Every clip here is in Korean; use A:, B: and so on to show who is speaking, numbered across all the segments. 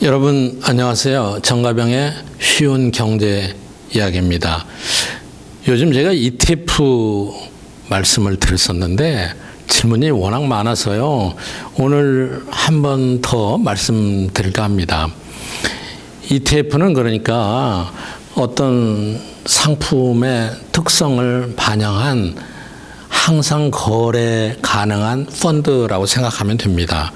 A: 여러분 안녕하세요. 정가병의 쉬운 경제 이야기입니다. 요즘 제가 ETF 말씀을 드렸었는데 질문이 워낙 많아서요. 오늘 한 번 더 말씀드릴까 합니다. ETF는 그러니까 어떤 상품의 특성을 반영한 항상 거래 가능한 펀드라고 생각하면 됩니다.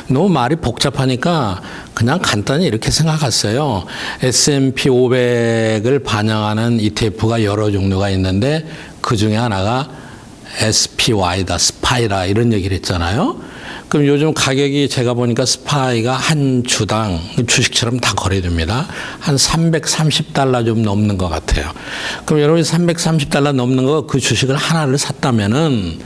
A: 너무 말이 복잡하니까 그냥 간단히 이렇게 생각했어요. S&P 500을 반영하는 ETF가 여러 종류가 있는데 그 중에 하나가 SPY다, 스파이라 이런 얘기를 했잖아요. 그럼 요즘 가격이 제가 보니까 스파이가 한 주당 주식처럼 다 거래됩니다. 한 330달러 좀 넘는 것 같아요. 그럼 여러분이 330달러 넘는 거 그 주식을 하나를 샀다면은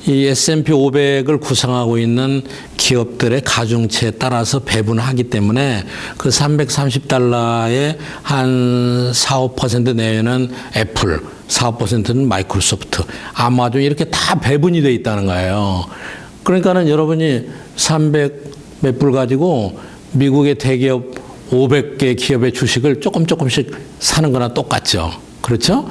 A: 이 S&P 500을 구성하고 있는 기업들의 가중치에 따라서 배분하기 때문에 그 330달러에 한 4, 5% 내외는 애플, 4, 5%는 마이크로소프트, 아마존 이렇게 다 배분이 돼 있다는 거예요. 그러니까는 여러분이 300 몇 불 가지고 미국의 대기업 500개 기업의 주식을 조금씩 사는 거나 똑같죠. 그렇죠?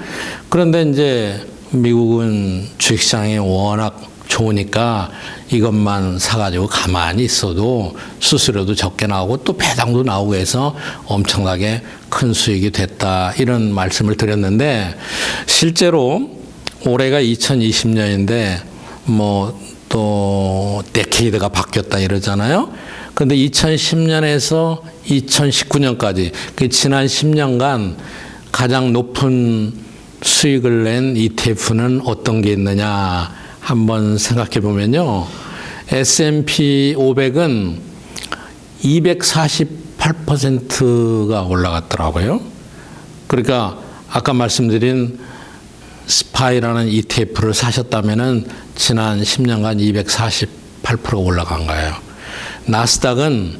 A: 그런데 이제 미국은 주식시장이 워낙 좋으니까 이것만 사가지고 가만히 있어도 수수료도 적게 나오고 또 배당도 나오고 해서 엄청나게 큰 수익이 됐다. 이런 말씀을 드렸는데 실제로 올해가 2020년인데 또 데케이드가 바뀌었다 이러잖아요. 그런데 2010년에서 2019년까지 그 지난 10년간 가장 높은 수익을 낸 ETF는 어떤 게 있느냐 한번 생각해 보면요. S&P 500은 248%가 올라갔더라고요. 그러니까 아까 말씀드린 스파이라는 ETF를 사셨다면은 지난 10년간 248% 올라간 거예요. 나스닥은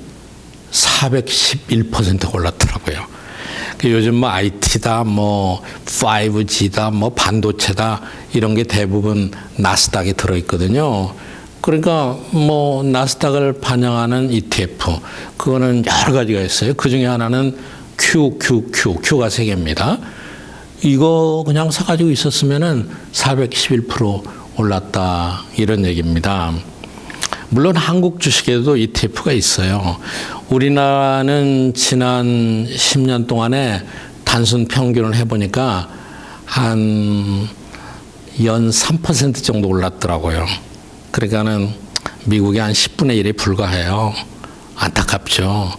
A: 411% 올랐더라고요. 요즘 IT다, 5G다, 반도체다 이런 게 대부분 나스닥에 들어있거든요. 그러니까 나스닥을 반영하는 ETF 그거는 여러 가지가 있어요. 그 중에 하나는 Q가 3개입니다. 이거 그냥 사가지고 있었으면은 411% 올랐다 이런 얘기입니다. 물론 한국 주식에도 ETF가 있어요. 우리나라는 지난 10년 동안에 단순 평균을 해보니까 한 연 3% 정도 올랐더라고요. 그러니까는 미국의 한 10분의 1에 불과해요. 안타깝죠.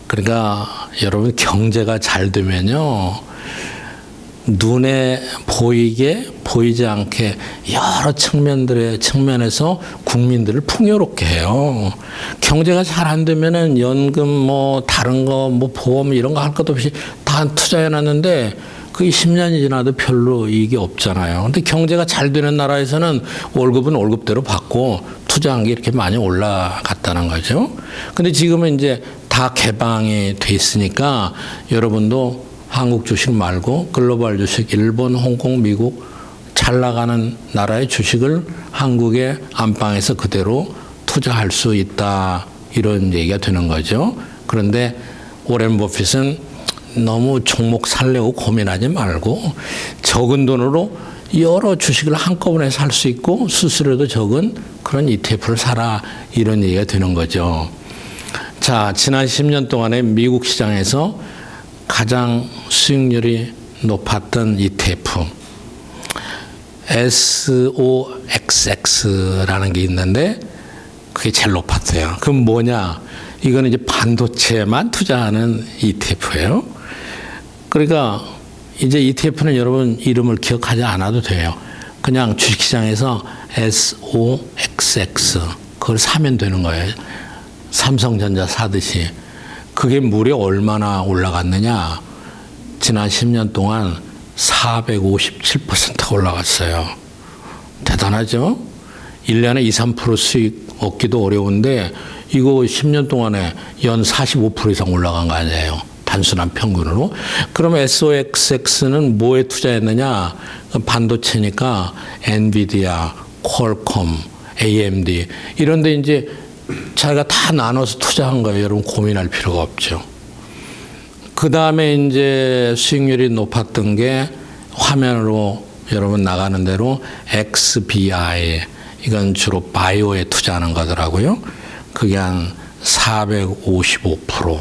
A: 그러니까 여러분 경제가 잘 되면요. 눈에 보이게 보이지 않게 여러 측면에서 국민들을 풍요롭게 해요. 경제가 잘 안 되면은 연금 다른 거 보험 이런 거 할 것도 없이 다 투자해 놨는데 그게 10년이 지나도 별로 이익이 없잖아요. 근데 경제가 잘 되는 나라에서는 월급은 월급대로 받고 투자한 게 이렇게 많이 올라갔다는 거죠. 근데 지금은 이제 다 개방이 돼 있으니까 여러분도 한국 주식 말고 글로벌 주식, 일본, 홍콩, 미국 잘 나가는 나라의 주식을 한국의 안방에서 그대로 투자할 수 있다. 이런 얘기가 되는 거죠. 그런데 워렌 버핏은 너무 종목 살려고 고민하지 말고 적은 돈으로 여러 주식을 한꺼번에 살 수 있고 수수료도 적은 그런 ETF를 사라. 이런 얘기가 되는 거죠. 자, 지난 10년 동안에 미국 시장에서 가장 수익률이 높았던 ETF SOXX라는 게 있는데 그게 제일 높았어요. 그럼 뭐냐? 이거는 이제 반도체만 투자하는 ETF예요. 그러니까 이제 ETF는 여러분 이름을 기억하지 않아도 돼요. 그냥 주식시장에서 SOXX 그걸 사면 되는 거예요. 삼성전자 사듯이. 그게 무려 얼마나 올라갔느냐? 지난 10년 동안 457% 올라갔어요. 대단하죠? 1년에 2, 3% 수익 얻기도 어려운데 이거 10년 동안에 연 45% 이상 올라간 거 아니에요. 단순한 평균으로. 그럼 SOXX는 뭐에 투자했느냐? 반도체니까 엔비디아, 퀄컴, AMD 이런 데 이제 자기가 다 나눠서 투자한 거예요. 여러분 고민할 필요가 없죠. 그 다음에 이제 수익률이 높았던 게 화면으로 여러분 나가는 대로 XBI, 이건 주로 바이오에 투자하는 거더라고요. 그게 한 455%.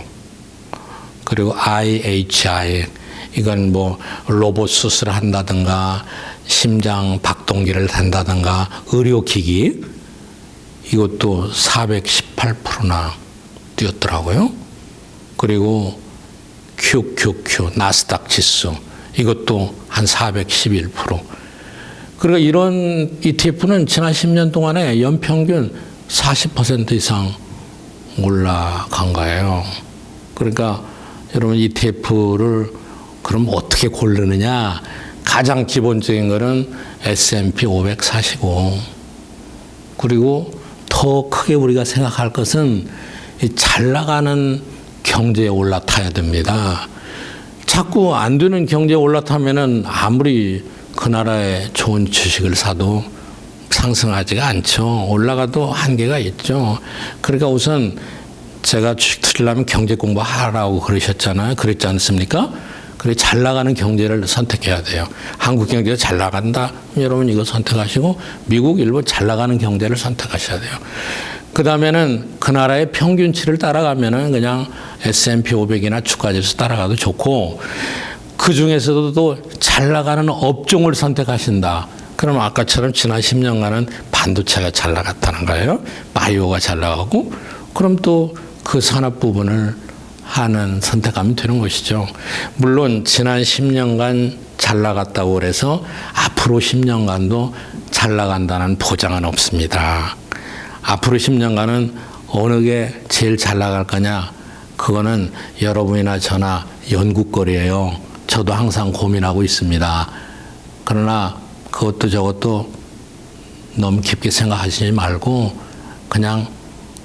A: 그리고 IHI, 이건 뭐 로봇 수술을 한다든가 심장 박동기를 단다든가 의료기기, 이것도 418%나 뛰었더라고요. 그리고 QQQ, 나스닥 지수, 이것도 한 411%. 그러니까 이런 ETF는 지난 10년 동안에 연평균 40% 이상 올라간 거예요. 그러니까 여러분 ETF를 그럼 어떻게 고르느냐? 가장 기본적인 거는 S&P 500 사시고, 그리고 더 크게 우리가 생각할 것은 잘 나가는 경제에 올라타야 됩니다. 자꾸 안 되는 경제에 올라타면은 아무리 그 나라의 좋은 주식을 사도 상승하지가 않죠. 올라가도 한계가 있죠. 그러니까 우선 제가 주식 투자하려면 경제 공부하라고 그러셨잖아요. 그랬지 않습니까? 그래 잘 나가는 경제를 선택해야 돼요. 한국 경제가 잘 나간다. 여러분 이거 선택하시고 미국, 일본 잘 나가는 경제를 선택하셔야 돼요. 그 다음에는 그 나라의 평균치를 따라가면은 그냥 S&P 500이나 주가지수 따라가도 좋고, 그 중에서도 잘 나가는 업종을 선택하신다. 그럼 아까처럼 지난 10년간은 반도체가 잘 나갔다는 거예요. 바이오가 잘 나가고, 그럼 또 그 산업 부분을 하는 선택하면 되는 것이죠. 물론 지난 10년간 잘 나갔다고 그래서 앞으로 10년간도 잘 나간다는 보장은 없습니다. 앞으로 10년간은 어느 게 제일 잘 나갈 거냐? 그거는 여러분이나 저나 연구거리예요. 저도 항상 고민하고 있습니다. 그러나 그것도 저것도 너무 깊게 생각하시지 말고 그냥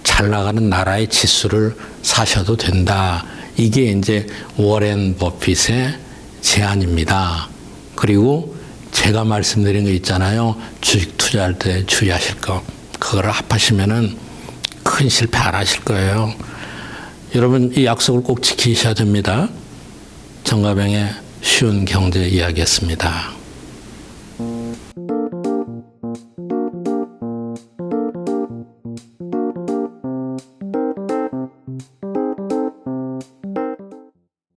A: 잘 나가는 나라의 지수를 사셔도 된다. 이게 이제 워렌 버핏의 제안입니다. 그리고 제가 말씀드린 거 있잖아요. 주식 투자할 때 주의하실 거. 그거를 합하시면은 큰 실패 안 하실 거예요. 여러분 이 약속을 꼭 지키셔야 됩니다. 정가병의 쉬운 경제 이야기였습니다.